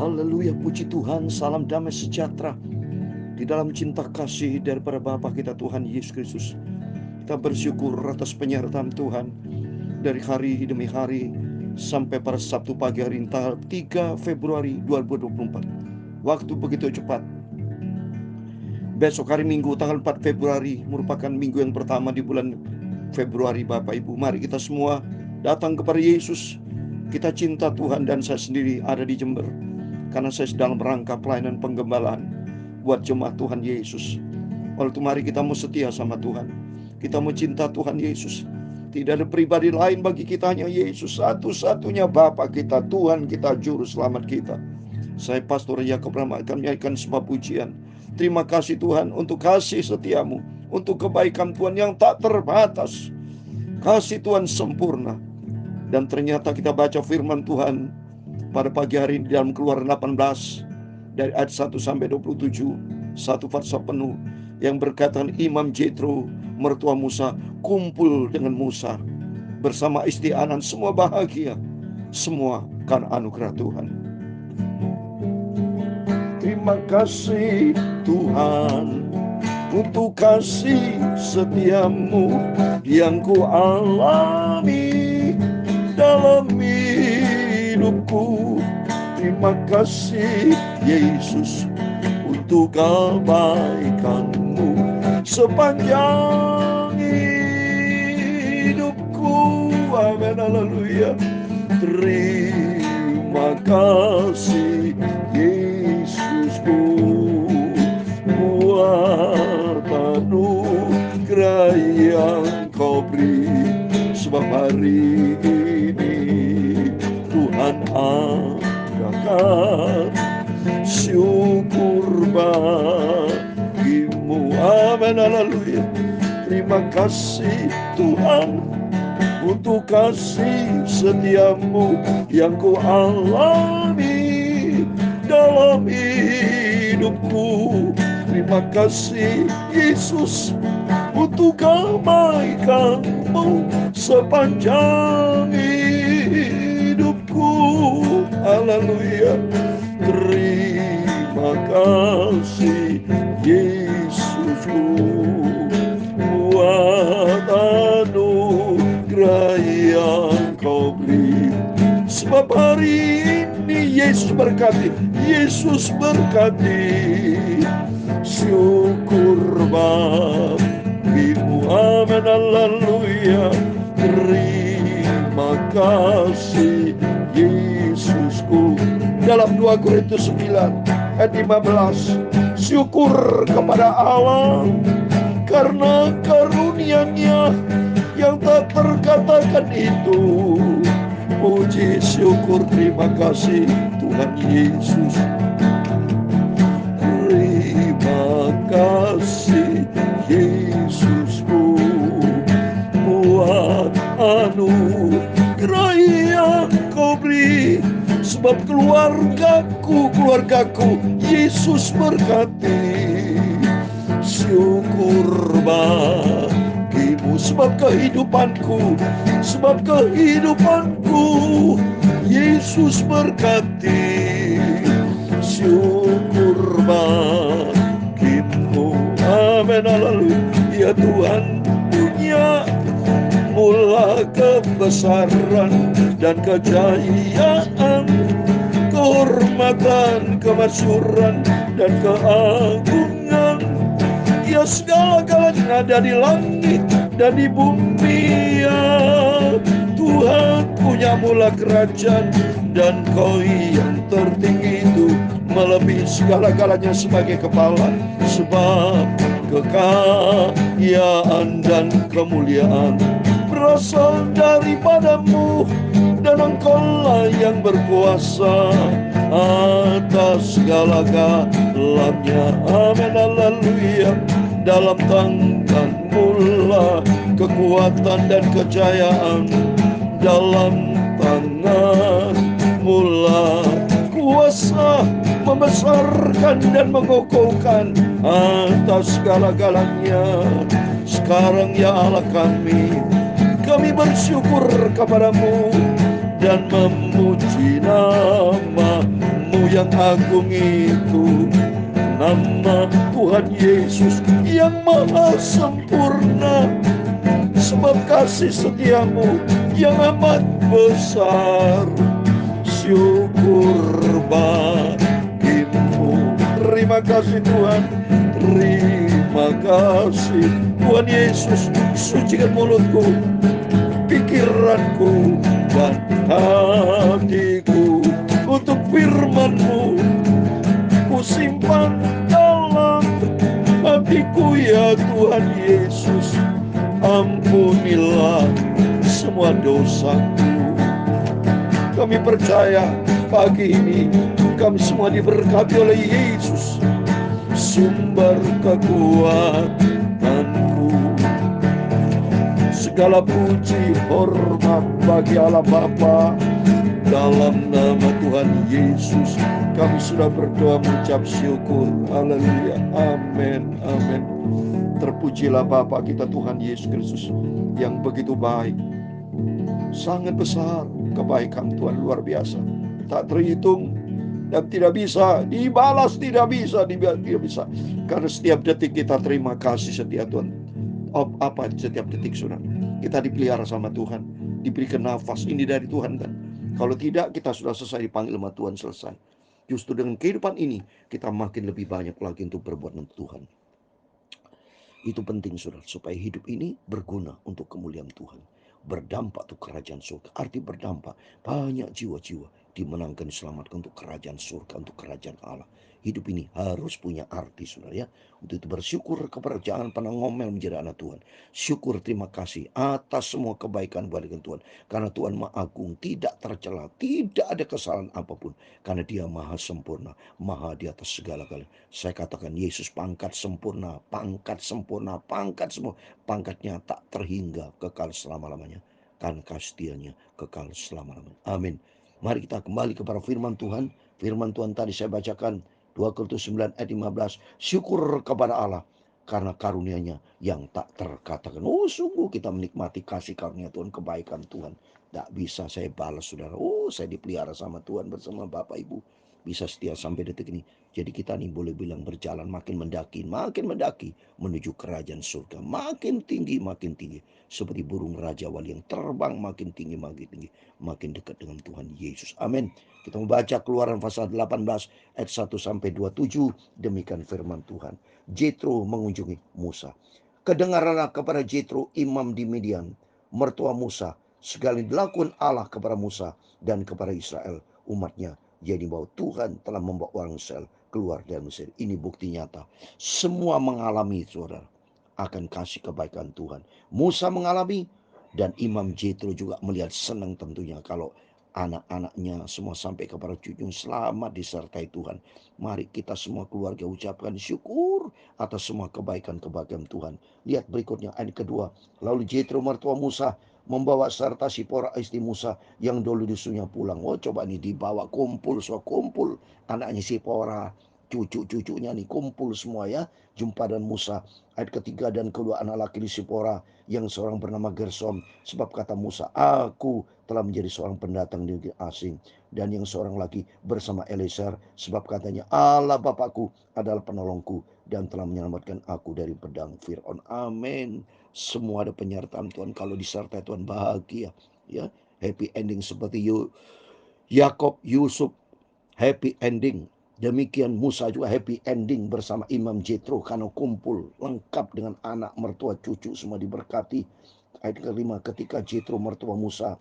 Haleluya, puji Tuhan, salam damai sejahtera di dalam cinta kasih daripada Bapa kita Tuhan Yesus Kristus. Kita bersyukur atas penyertaan Tuhan dari hari demi hari sampai pada Sabtu pagi hari ini, tanggal 3 Februari 2024. Waktu begitu cepat. Besok hari Minggu tanggal 4 Februari merupakan minggu yang pertama di bulan Februari. Bapak Ibu, mari kita semua datang kepada Yesus. Kita cinta Tuhan, dan saya sendiri ada di Jember karena saya sedang merangkap pelayanan penggembalaan buat jemaat Tuhan Yesus. Oleh itu mari kita mau setia sama Tuhan. Kita mau cinta Tuhan Yesus. Tidak ada pribadi lain bagi kita, hanya Yesus. Satu-satunya Bapa kita, Tuhan kita, Juru Selamat kita. Saya Pastor Yakob Rama akan menyanyikan sebuah pujian. Terima kasih Tuhan untuk kasih setiamu, untuk kebaikan Tuhan yang tak terbatas. Kasih Tuhan sempurna. Dan ternyata kita baca firman Tuhan pada pagi hari ini dalam Keluaran 18 dari ayat 1 sampai 27, satu pasal penuh yang berkata, Imam Jethro mertua Musa kumpul dengan Musa bersama istri Anan, semua bahagia, semua karena anugerah Tuhan. Terima kasih Tuhan untuk kasih setiamu yang ku alami dalam hidupku. Terima kasih Yesus untuk kebaikanmu sepanjang hidupku. Amin, haleluya. Terima kasih Yesusku buat anugerah yang kau beri. Sebab hari ini Tuhan angkat syukur bagimu. Amin, haleluya. Terima kasih Tuhan untuk kasih setiamu yang ku alami dalam hidupku. Terima kasih Yesus untuk kebaikanmu sepanjang hidupku. Haleluya. Terima kasih Yesusku buat anugerah yang kau beri. Sebab hari ini Yesus berkati, Yesus berkati. Syukur bagimu. Amin, haleluya. Terima kasih Yesusku. Dalam 2 Korintus 9 ayat 15, syukur kepada Allah karena karunia-Nya yang tak terkatakan itu. Puji syukur, terima kasih Tuhan Yesus. Terima kasih Yesusku buat anugerah yang kau beri. Sebab keluargaku Yesus berkati. Syukur bagimu. Sebab kehidupanku Yesus berkati. Syukur bagimu. Amin, haleluya. Ya Tuhan punya mula kebesaran dan kejayaan, kehormatan, kemasyuran dan keagungan. Ya segala-galanya ada di langit dan di bumi. Ya Tuhan punya mula kerajaan, dan Kau yang tertinggi itu melebihi segala-galanya sebagai kepala. Sebab kekayaan dan kemuliaan berasal daripadamu, dan Engkaulah yang berkuasa atas segala-galanya. Amin, haleluya. Dalam tangan-Mu lah kekuatan dan kejayaan, dalam tangan-Mu lah kuasa membesarkan dan mengokohkan atas segala-galanya. Sekarang ya Allah kami bersyukur kepadamu dan memuji nama-Mu yang yang agung itu, nama Tuhan Yesus yang maha sempurna. Sebab kasih setiamu yang amat besar, syukur bagimu. Terima kasih Tuhan, terima kasih Tuhan Yesus. Sucikan mulutku, pikiranku, dan hatiku untuk firman-Mu. Ku simpan dalam hatiku ya Tuhan Yesus. Ampunilah semua dosaku. Kami percaya pagi ini kami semua diberkati oleh Yesus, sumber kekuatanku. Segala puji hormat bagi Allah Bapa. Dalam nama Tuhan Yesus kami sudah berdoa mengucap syukur. Haleluya. Amin. Amin. Terpujilah Bapa kita Tuhan Yesus Kristus yang begitu baik. Sangat besar kebaikan Tuhan, luar biasa. Tak terhitung dan tidak bisa dibalas, tidak bisa. Karena setiap detik kita terima kasih setia Tuhan. Apa setiap detik saudara? Kita dipelihara sama Tuhan, diberikan nafas ini dari Tuhan kan. Kalau tidak kita sudah selesai dipanggil sama Tuhan, selesai. Justru dengan kehidupan ini kita makin lebih banyak lagi untuk berbuat untuk Tuhan. Itu penting saudara, supaya hidup ini berguna untuk kemuliaan Tuhan, berdampak untuk kerajaan surga. Arti berdampak, banyak jiwa-jiwa dimenangkan, diselamatkan untuk kerajaan surga, untuk kerajaan Allah. Hidup ini harus punya arti saudara ya. Untuk itu bersyukur kepada, jangan pernah ngomel menjadi anak Tuhan. Syukur, terima kasih atas semua kebaikan berikan Tuhan. Karena Tuhan Maha Agung, tidak tercela, tidak ada kesalahan apapun. Karena Dia Maha Sempurna, Maha di atas segala-galanya. Saya katakan Yesus pangkat sempurna, pangkat sempurna, pangkat semua. Pangkatnya tak terhingga, kekal selama-lamanya. Kan kasih-Nya kekal selama-lamanya. Amin. Mari kita kembali kepada firman Tuhan. Firman Tuhan tadi saya bacakan 2 Korintus 9 ayat 15. Syukur kepada Allah karena karunia-Nya yang tak terkatakan. Oh, sungguh kita menikmati kasih karunia Tuhan, kebaikan Tuhan. Tak bisa saya balas saudara. Oh, saya dipelihara sama Tuhan bersama Bapak Ibu. Bisa setia sampai detik ini. Jadi kita nih boleh bilang berjalan makin mendaki menuju kerajaan surga. Makin tinggi, seperti burung raja wali yang terbang makin tinggi, makin dekat dengan Tuhan Yesus. Amin. Kita membaca Keluaran pasal 18 ayat 1 sampai 27. Demikian firman Tuhan. Jethro mengunjungi Musa. Kedengaranlah kepada Jethro imam di Midian, mertua Musa, segala yang dilakukan Allah kepada Musa dan kepada Israel umatnya. Jadi bahwa Tuhan telah membawa orang Israel keluar dari Mesir. Ini bukti nyata. Semua mengalami saudara akan kasih kebaikan Tuhan. Musa mengalami dan Imam Jethro juga melihat, senang tentunya kalau anak-anaknya semua sampai kepada cucu selamat disertai Tuhan. Mari kita semua keluarga ucapkan syukur atas semua kebaikan-kebaikan Tuhan. Lihat berikutnya ayat kedua. Lalu Jethro mertua Musa membawa serta Sipora istri Musa yang dulu disuruhnya pulang. Oh, coba nih dibawa kumpul anaknya Sipora, cucu-cucunya nih kumpul semua ya. Jumpa dan Musa. Ayat ketiga, dan kedua anak laki Sipora yang seorang bernama Gersom. Sebab kata Musa, aku telah menjadi seorang pendatang di negeri asing. Dan yang seorang lagi bersama Eliezer. Sebab katanya, Allah Bapakku adalah penolongku dan telah menyelamatkan aku dari pedang Fir'aun. Amin. Semua ada penyertaan Tuhan. Kalau disertai Tuhan bahagia ya. Happy ending seperti Yakob, Yusuf, happy ending. Demikian Musa juga happy ending bersama Imam Jethro karena kumpul lengkap dengan anak, mertua, cucu semua diberkati. Ayat kelima, ketika Jethro mertua Musa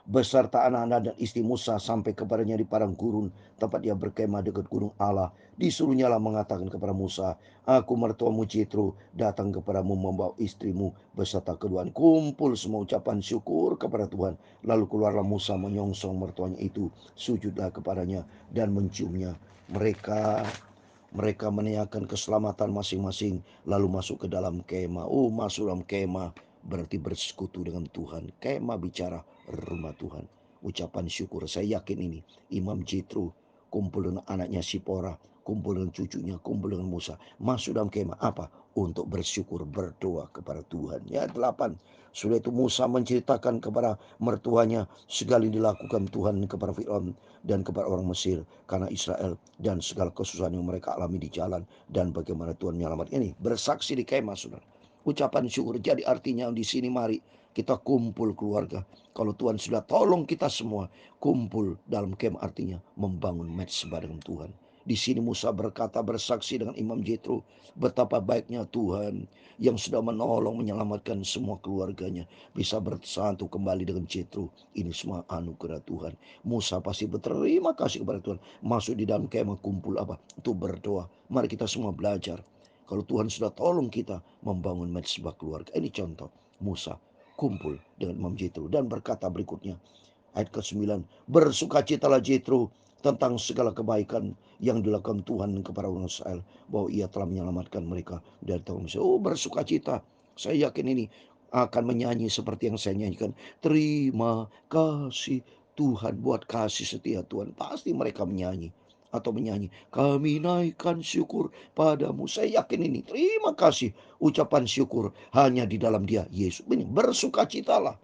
beserta anak-anak dan istri Musa sampai kepadanya di padang gurun, tempat dia berkemah dekat gunung Allah. Disuruhnyalah mengatakan kepada Musa, aku mertuamu Jethro datang kepadamu membawa istrimu beserta keduanya. Kumpul semua ucapan syukur kepada Tuhan. Lalu keluarlah Musa menyongsong mertuanya itu, sujudlah kepadanya dan menciumnya. Mereka menanyakan keselamatan masing-masing, lalu masuk ke dalam kemah. Oh, masuk dalam kemah berarti bersekutu dengan Tuhan. Kemah bicara rumah Tuhan. Ucapan syukur. Saya yakin ini Imam Jethro kumpul dengan anaknya Sipora, kumpul dengan cucunya, kumpul dengan Musa, masuk dalam kemah. Apa? Untuk bersyukur, berdoa kepada Tuhan. Ya, 8. Sudah itu Musa menceritakan kepada mertuanya segala yang dilakukan Tuhan kepada Firaun dan kepada orang Mesir karena Israel dan segala kesusahan yang mereka alami di jalan dan bagaimana Tuhan menyelamatkan. Ini bersaksi di kemah, saudara. Ucapan syukur. Jadi artinya di sini mari kita kumpul keluarga. Kalau Tuhan sudah tolong kita semua, kumpul dalam kemah artinya membangun mezbah dengan Tuhan. Di sini Musa berkata, bersaksi dengan Imam Jethro, betapa baiknya Tuhan yang sudah menolong menyelamatkan semua keluarganya bisa bersatu kembali dengan Jethro. Ini semua anugerah Tuhan. Musa pasti berterima kasih kepada Tuhan. Masuk di dalam kemah, kumpul apa? Untuk berdoa. Mari kita semua belajar. Kalau Tuhan sudah tolong kita membangun mezbah keluarga. Ini contoh Musa kumpul dengan Imam Jethro dan berkata berikutnya, ayat ke-9, bersukacitalah Jethro tentang segala kebaikan yang dilakukan Tuhan kepada orang Israel, bahwa ia telah menyelamatkan mereka dari tangan Mesir. Oh, bersukacita. Saya yakin ini akan menyanyi seperti yang saya nyanyikan. Terima kasih Tuhan, buat kasih setia Tuhan. Pasti mereka menyanyi atau menyanyi, kami naikkan syukur padamu. Saya yakin ini, terima kasih, ucapan syukur hanya di dalam Dia, Yesus. Ini bersukacitalah.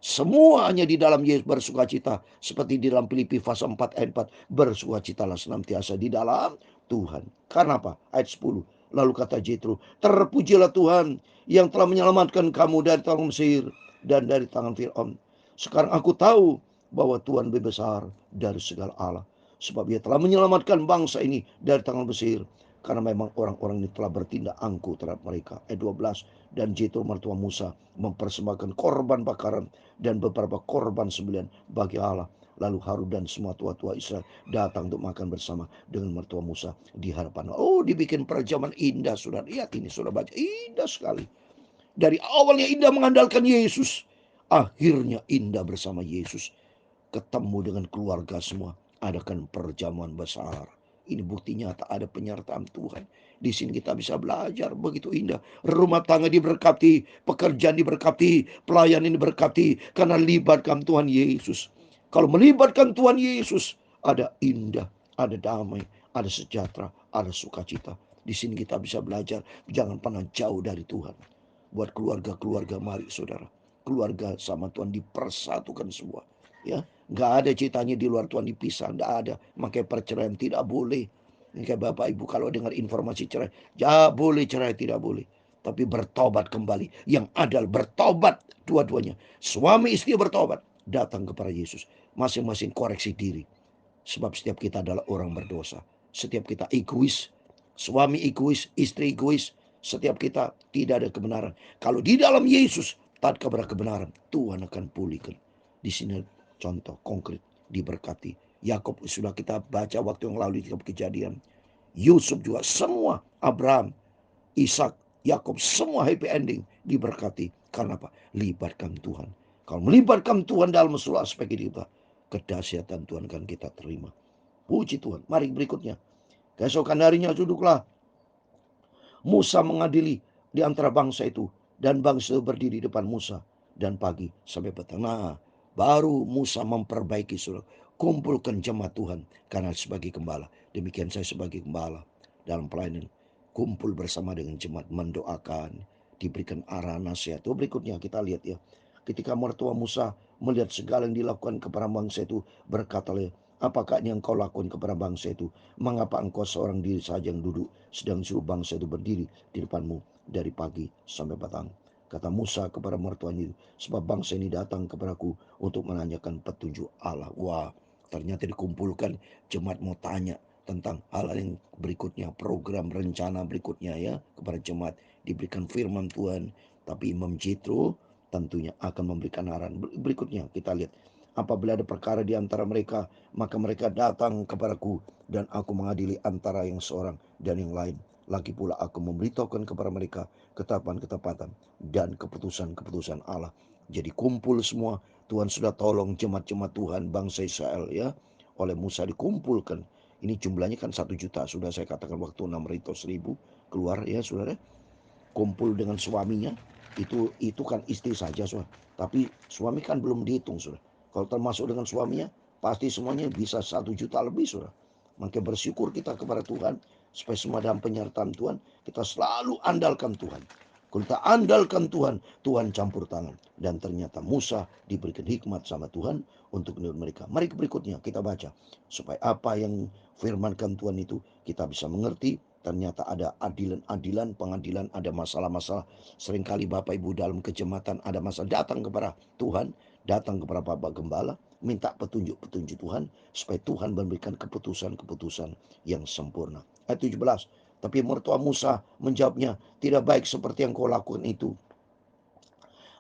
Semua hanya di dalam Yesus bersukacita. Seperti di dalam Filipi pasal 4 ayat 4. Bersukacitalah senantiasa di dalam Tuhan. Karena apa? Ayat 10. Lalu kata Jethro, terpujilah Tuhan yang telah menyelamatkan kamu dari tangan Mesir dan dari tangan Firaun. Sekarang aku tahu bahwa Tuhan lebih besar dari segala Allah. Sebab ia telah menyelamatkan bangsa ini dari tangan Mesir. Karena memang orang-orang ini telah bertindak angkuh terhadap mereka. Ayat 12. Dan Jethro mertua Musa mempersembahkan korban bakaran dan beberapa korban sembelihan bagi Allah. Lalu Harun dan semua tua-tua Israel datang untuk makan bersama dengan mertua Musa di hadapan Allah. Oh, dibikin perjamuan indah, saudara. Lihat ini, saudara baca, indah sekali. Dari awalnya indah mengandalkan Yesus, akhirnya indah bersama Yesus. Ketemu dengan keluarga semua, adakan perjamuan besar. Ini bukti nyata ada penyertaan Tuhan. Di sini kita bisa belajar begitu indah. Rumah tangga diberkati, pekerjaan diberkati, pelayanan diberkati karena libatkan Tuhan Yesus. Kalau melibatkan Tuhan Yesus, ada indah, ada damai, ada sejahtera, ada sukacita. Di sini kita bisa belajar, jangan pernah jauh dari Tuhan. Buat keluarga-keluarga, mari saudara, keluarga sama Tuhan dipersatukan semua. Ya, nggak ada ceritanya di luar Tuhan dipisah, nggak ada. Makanya perceraian tidak boleh. Ini kayak Bapak Ibu kalau dengar informasi cerai, ya boleh cerai, tidak boleh. Tapi bertobat kembali. Yang adil bertobat dua-duanya. Suami istri bertobat, datang kepada Yesus. Masing-masing koreksi diri. Sebab setiap kita adalah orang berdosa. Setiap kita egois. Suami egois, istri egois. Setiap kita tidak ada kebenaran. Kalau di dalam Yesus, tak kepada kebenaran, Tuhan akan pulihkan. Di sini contoh konkret diberkati. Yakub sudah kita baca waktu yang lalu di kitab Kejadian. Yusuf juga semua, Abraham, Ishak, Yakub semua happy ending diberkati. Karena apa? Libatkan Tuhan. Kalau melibatkan Tuhan dalam seluruh aspek hidup kita, kedahsyatan Tuhan akan kita terima. Puji Tuhan. Mari berikutnya. Keesokan harinya duduklah Musa mengadili di antara bangsa itu, dan bangsa itu berdiri di depan Musa dan pagi sampai petang. Nah, baru Musa memperbaiki surat. Kumpulkan jemaat Tuhan karena sebagai gembala. Demikian saya sebagai gembala dalam pelayanan. Kumpul bersama dengan jemaat, mendoakan, diberikan arah nasihat. Berikutnya kita lihat ya. Ketika mertua Musa melihat segala yang dilakukan kepada bangsa itu, berkatalah, apakah yang kau lakukan kepada bangsa itu? Mengapa engkau seorang diri saja yang duduk, sedang seluruh bangsa itu berdiri di depanmu dari pagi sampai petang? Kata Musa kepada mertuanya itu, sebab bangsa ini datang kepadaku untuk menanyakan petunjuk Allah. Wah, ternyata dikumpulkan jemaat mau tanya tentang hal yang berikutnya, program rencana berikutnya ya, kepada jemaat diberikan firman Tuhan. Tapi Imam Jethro tentunya akan memberikan arahan berikutnya. Kita lihat, apabila ada perkara di antara mereka, maka mereka datang kepadaku dan aku mengadili antara yang seorang dan yang lain. Lagi pula aku memberitahukan kepada mereka ketetapan-ketetapan dan keputusan-keputusan Allah. Jadi kumpul semua. Tuhan sudah tolong jemaat-jemaat Tuhan bangsa Israel ya, oleh Musa dikumpulkan. Ini jumlahnya kan 1 juta. Sudah saya katakan waktu 600.000 keluar ya saudara. Kumpul dengan suaminya. Itu kan istri saja saudara. Tapi suami kan belum dihitung saudara. Kalau termasuk dengan suaminya, pasti semuanya bisa 1 juta lebih saudara. Maka bersyukur kita kepada Tuhan, supaya semua dalam penyertaan Tuhan, kita selalu andalkan Tuhan. Kalau kita andalkan Tuhan, Tuhan campur tangan. Dan ternyata Musa diberikan hikmat sama Tuhan untuk menurut mereka. Mari berikutnya kita baca, supaya apa yang firmankan Tuhan itu kita bisa mengerti. Ternyata ada adilan-adilan, pengadilan, ada masalah-masalah. Seringkali Bapak Ibu dalam kejematan ada masalah, datang kepada Tuhan, datang kepada Bapak Gembala, minta petunjuk-petunjuk Tuhan, supaya Tuhan memberikan keputusan-keputusan yang sempurna. Ayat 17, tapi mertua Musa menjawabnya, tidak baik seperti yang kau lakukan itu.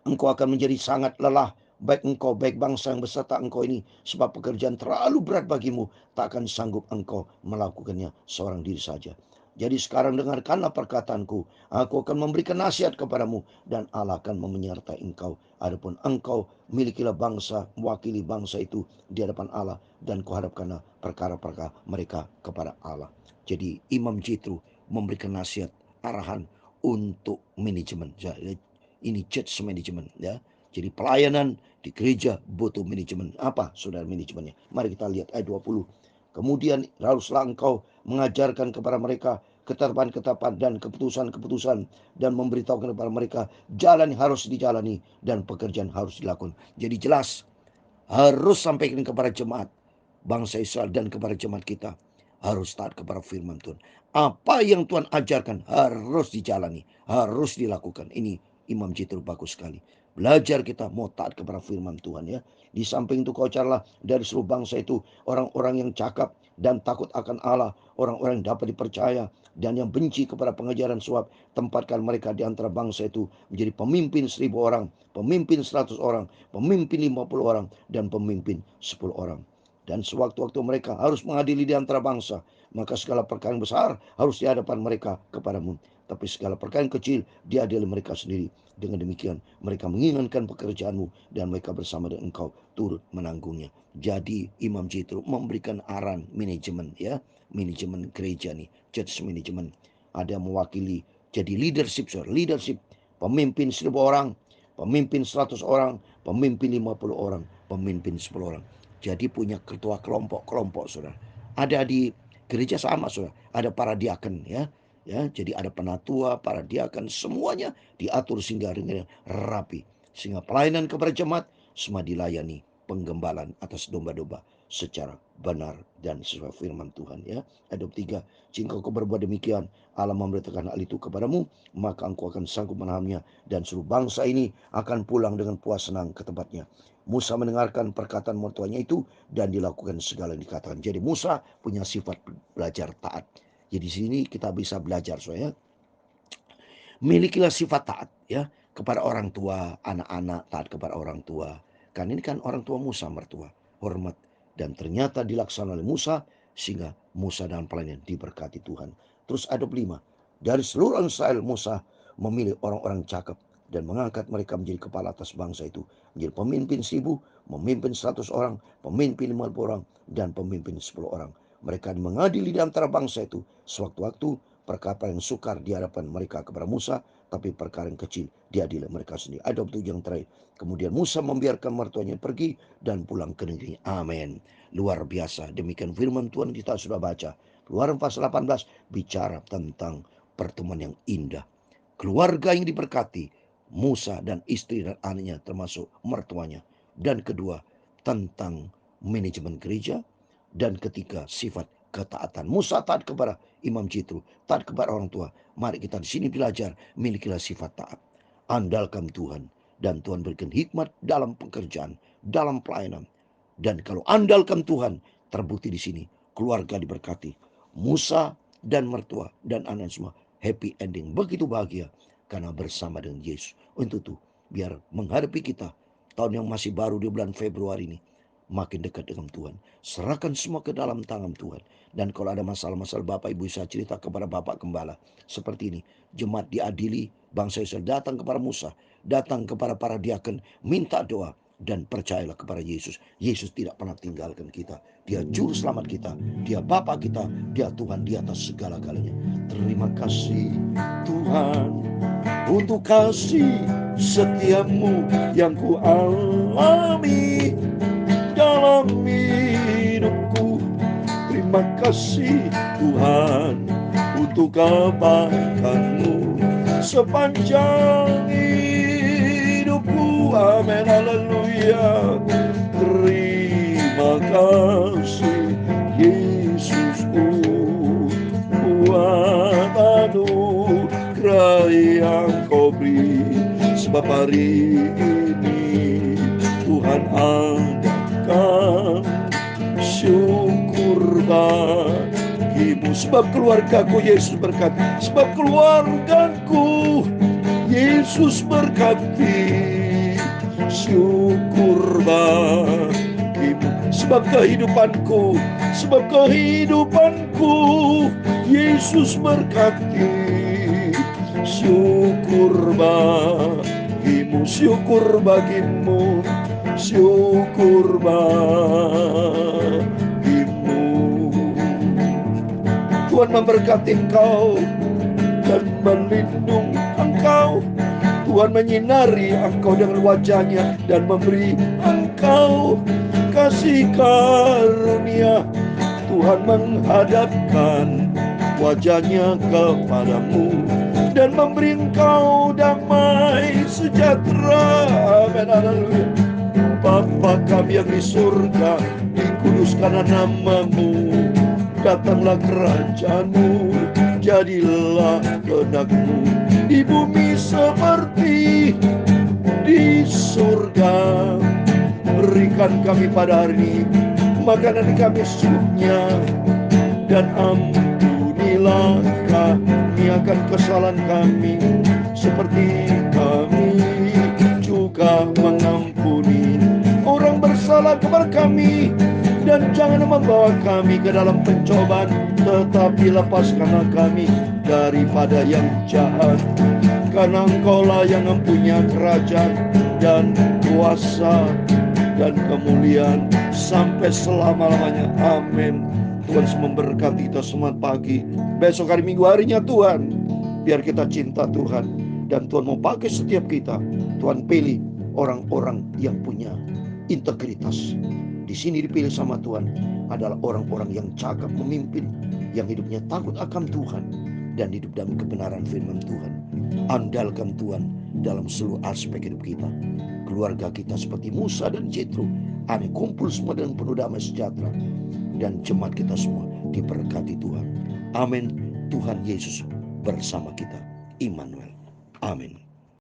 Engkau akan menjadi sangat lelah, baik engkau, baik bangsa yang beserta engkau ini, sebab pekerjaan terlalu berat bagimu, tak akan sanggup engkau melakukannya seorang diri saja. Jadi sekarang dengarkanlah perkataanku, aku akan memberikan nasihat kepadamu, dan Allah akan menyertai engkau. Adapun engkau, milikilah bangsa, mewakili bangsa itu di hadapan Allah, dan kau hadapkanlah perkara-perkara mereka kepada Allah. Jadi Imam Jethro memberikan nasihat, arahan untuk manajemen. Ini church management, ya. Jadi pelayanan di gereja butuh manajemen. Apa saudara manajemennya? Mari kita lihat ayat 20. Kemudian haruslah engkau mengajarkan kepada mereka ketetapan-ketetapan dan keputusan-keputusan, dan memberitahukan kepada mereka jalan yang harus dijalani dan pekerjaan harus dilakukan. Jadi jelas harus sampaikan kepada jemaat bangsa Israel dan kepada jemaat kita, harus taat kepada firman Tuhan. Apa yang Tuhan ajarkan harus dijalani, harus dilakukan. Ini Imam Jethro bagus sekali. Belajar kita mau taat kepada firman Tuhan, ya. Di samping itu kau carilah dari seluruh bangsa itu orang-orang yang cakap dan takut akan Allah, orang-orang yang dapat dipercaya dan yang benci kepada pengajaran suap. Tempatkan mereka di antara bangsa itu menjadi pemimpin 1.000 orang, pemimpin 100 orang, pemimpin 50 orang, dan pemimpin 10 orang. Dan sewaktu-waktu mereka harus mengadili di antara bangsa, maka segala perkara yang besar harus di hadapan mereka kepadamu, tapi segala perkara yang kecil diadili mereka sendiri. Dengan demikian mereka menginginkan pekerjaanmu, dan mereka bersama dengan engkau turut menanggungnya. Jadi Imam Jethro memberikan arahan manajemen, ya, manajemen gereja nih, church management. Ada mewakili, jadi leadership, pemimpin 1.000 orang, pemimpin 100 orang, pemimpin 50 orang, pemimpin 10 orang. Jadi punya ketua kelompok-kelompok, saudara. Ada di gereja sama, saudara. Ada para diaken, ya. Jadi ada penatua, para diaken, semuanya diatur sehingga rapi, sehingga pelayanan kepada jemaat semua dilayani penggembalaan atas domba-domba secara benar dan sesuai firman Tuhan, ya. Ayat 23, jika kau berbuat demikian, Allah memberitakan hal itu kepadamu, maka engkau akan sanggup menahannya, dan seluruh bangsa ini akan pulang dengan puas senang ke tempatnya. Musa mendengarkan perkataan mertuanya itu dan dilakukan segala yang dikatakan. Jadi Musa punya sifat belajar taat. Jadi di sini kita bisa belajar, soalnya milikilah sifat taat, ya, kepada orang tua, anak-anak taat kepada orang tua. Kan ini kan orang tua Musa, mertua, hormat, dan ternyata dilaksanakan oleh Musa sehingga Musa dalam pelayanan diberkati Tuhan. Terus ada 5, dari seluruh Israel Musa memilih orang-orang cakap dan mengangkat mereka menjadi kepala atas bangsa itu, menjadi pemimpin 1.000, memimpin 100 orang, pemimpin 50 orang, dan pemimpin 10 orang. Mereka mengadili di antara bangsa itu sewaktu-waktu, perkara yang sukar di hadapan mereka kepada Musa, tapi perkara yang kecil diadili mereka sendiri. Ada 7 yang terakhir. Kemudian Musa membiarkan mertuanya pergi dan pulang ke negeri. Amin. Luar biasa. Demikian firman Tuhan kita sudah baca. Keluaran pasal 18 bicara tentang pertemuan yang indah. Keluarga yang diberkati, Musa dan istri dan anaknya termasuk mertuanya. Dan kedua, tentang manajemen gereja. Dan ketiga, sifat ketaatan. Musa taat kepada Imam Jethro, taat kepada orang tua. Mari kita di sini belajar, milikilah sifat taat. Andalkan Tuhan, dan Tuhan berikan hikmat dalam pekerjaan, dalam pelayanan. Dan kalau andalkan Tuhan, terbukti di sini keluarga diberkati. Musa dan mertua dan anak semua happy ending, begitu bahagia karena bersama dengan Yesus. Untuk itu, biar menghadapi kita tahun yang masih baru di bulan Februari ini, makin dekat dengan Tuhan. Serahkan semua ke dalam tangan Tuhan. Dan kalau ada masalah-masalah, Bapak Ibu bisa cerita kepada Bapak Gembala. Seperti ini, jemaat diadili, bangsa Israel datang kepada Musa, datang kepada para diaken, minta doa. Dan percayalah kepada Yesus. Yesus tidak pernah tinggalkan kita. Dia juru selamat kita. Dia Bapa kita. Dia Tuhan di atas segala-galanya. Terima kasih Tuhan untuk kasih setiamu yang ku alami dalam hidupku. Terima Terima kasih Tuhan untuk kebaikan-Mu sepanjang hidupku. Amin, haleluya. Terima kasih Yesusku buat anugerah yang Kau beri. Sebab hari ini Tuhan adakan syukur bagimu. Sebab keluargaku Yesus berkati. Sebab keluargaku Yesus berkati. Syukur bagimu. Sebab kehidupanku Yesus berkati. Syukur bagimu. Syukur bagimu. Syukur bagimu. Tuhan memberkati engkau dan melindungi engkau. Tuhan menyinari engkau dengan wajah-Nya dan memberi engkau kasih karunia. Tuhan menghadapkan wajah-Nya kepadamu dan memberi engkau damai sejahtera. Amin, haleluya. Bapa kami yang di surga, dikuduskanlah nama-Mu. Datanglah kerajaan-Mu, jadilah kehendak-Mu di bumi seperti di surga. Berikan kami pada hari ini makanan kami secukupnya, dan ampunilah kami akan kesalahan kami, seperti kami juga mengampuni orang bersalah kepada kami. Dan jangan membawa kami ke dalam pencobaan, tetapi lepaskanlah kami daripada yang jahat. Karena Engkau-lah yang mempunyai kerajaan dan kuasa dan kemuliaan sampai selama-lamanya. Amin. Tuhan memberkati kita semangat pagi. Besok hari Minggu harinya Tuhan. Biar kita cinta Tuhan. Dan Tuhan mau pakai setiap kita. Tuhan pilih orang-orang yang punya integritas. Di sini dipilih sama Tuhan adalah orang-orang yang cakap memimpin, yang hidupnya takut akan Tuhan dan hidup dalam kebenaran firman Tuhan. Andalkan Tuhan dalam seluruh aspek hidup kita. Keluarga kita seperti Musa dan Jethro, kami kumpul semua dengan penuh damai sejahtera, dan jemaat kita semua diberkati Tuhan. Amin. Tuhan Yesus bersama kita. Immanuel. Amin.